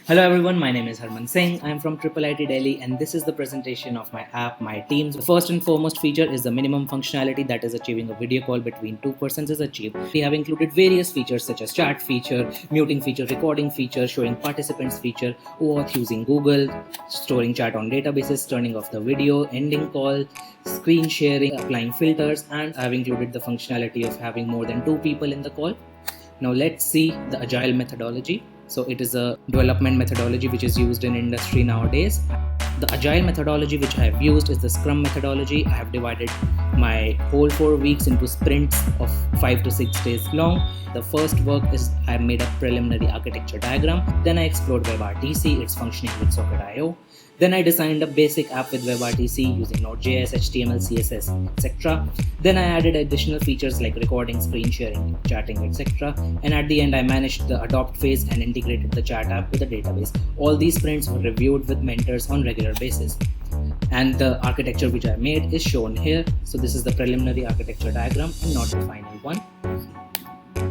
Hello everyone, my name is Harman Singh. I am from Triple IT Delhi and this is the presentation of my app, My Teams. The first and foremost feature is the minimum functionality, that is achieving a video call between two persons is achieved. We have included various features such as chat feature, muting feature, recording feature, showing participants feature, OAuth using Google, storing chat on databases, turning off the video, ending call, screen sharing, applying filters, and I have included the functionality of having more than two people in the call. Now let's see the agile methodology. So it is a development methodology which is used in industry nowadays. The agile methodology which I have used is the Scrum methodology. I have divided my whole 4 weeks into sprints of 5 to 6 days long. The first work is I made a preliminary architecture diagram. Then I explored WebRTC, its functioning with Socket.io. Then I designed a basic app with WebRTC using Node.js, HTML, CSS, etc. Then I added additional features like recording, screen sharing, chatting, etc. And at the end, I managed the adopt phase and integrated the chat app with the database. All these sprints were reviewed with mentors on regular basis. And the architecture which I made is shown here. So this is the preliminary architecture diagram and not the final one.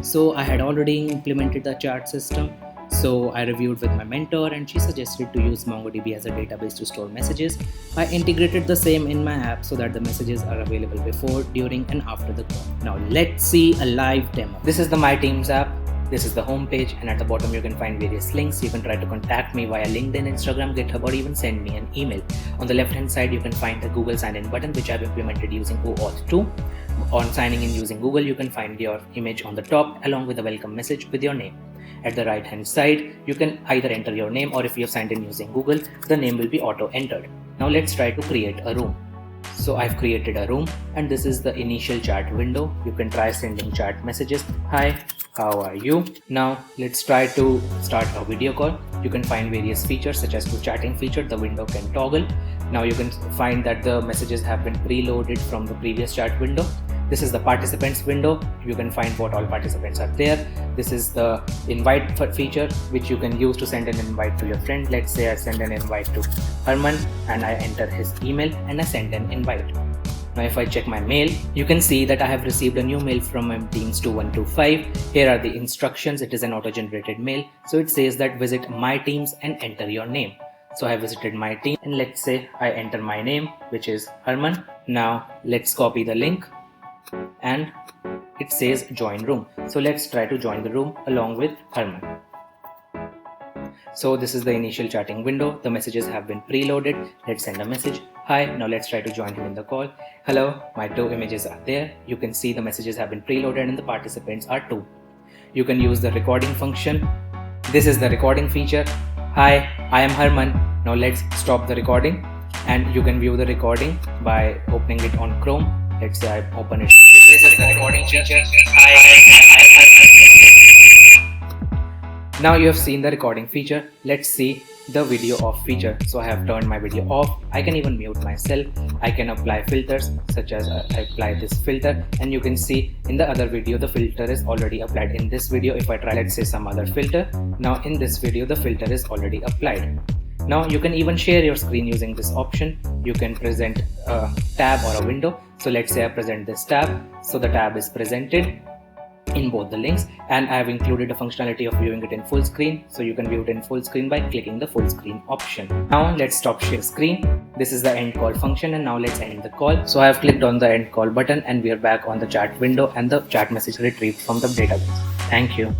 So I had already implemented the chat system. So I reviewed with my mentor and she suggested to use MongoDB as a database to store messages. I integrated the same in my app so that the messages are available before, during and after the call. Now let's see a live demo. This is the My Teams app. This is the home page and at the bottom you can find various links. You can try to contact me via LinkedIn, Instagram, GitHub or even send me an email. On the left hand side you can find the Google sign in button which I've implemented using OAuth 2. On signing in using Google you can find your image on the top along with a welcome message with your name. At the right hand side you can either enter your name or if you have signed in using Google, the name will be auto entered. Now let's try to create a room. So I've created a room and this is the initial chat window. You can try sending chat messages. Hi, how are you? Now let's try to start a video call. You can find various features such as the chatting feature, the window can toggle. Now you can find that the messages have been preloaded from the previous chat window. This is the participants window. You can find what all participants are there. This is the invite feature which you can use to send an invite to your friend. Let's say I send an invite to Herman and I enter his email and I send an invite. Now if I check my mail, you can see that I have received a new mail from Teams2125. Here are the instructions. It is an auto-generated mail. So it says that visit My Teams and enter your name. So I visited My Team and let's say I enter my name which is Herman. Now let's copy the link and it says join room. So let's try to join the room along with Herman. So this is the initial chatting window. The messages have been preloaded. Let's send a message. Hi, now let's try to join him in the call. Hello, my two images are there. You can see the messages have been preloaded and the participants are two. You can use the recording function. This is the recording feature. Hi, I am Herman. Now let's stop the recording and you can view the recording by opening it on Chrome. Let's say I open it. This is the recording feature. Now you have seen the recording feature. Let's see the video off feature. So I have turned my video off. I can even mute myself. I can apply filters such as I apply this filter and you can see in the other video the filter is already applied. In this video if I try let's say some other filter, now in this video the filter is already applied. Now you can even share your screen using this option. You can present a tab or a window. So let's say I present this tab. So the tab is presented in both the links and I have included a functionality of viewing it in full screen. So you can view it in full screen by clicking the full screen option. Now let's stop share screen. This is the end call function and now let's end the call. So I have clicked on the end call button and we are back on the chat window and the chat message retrieved from the database. Thank you.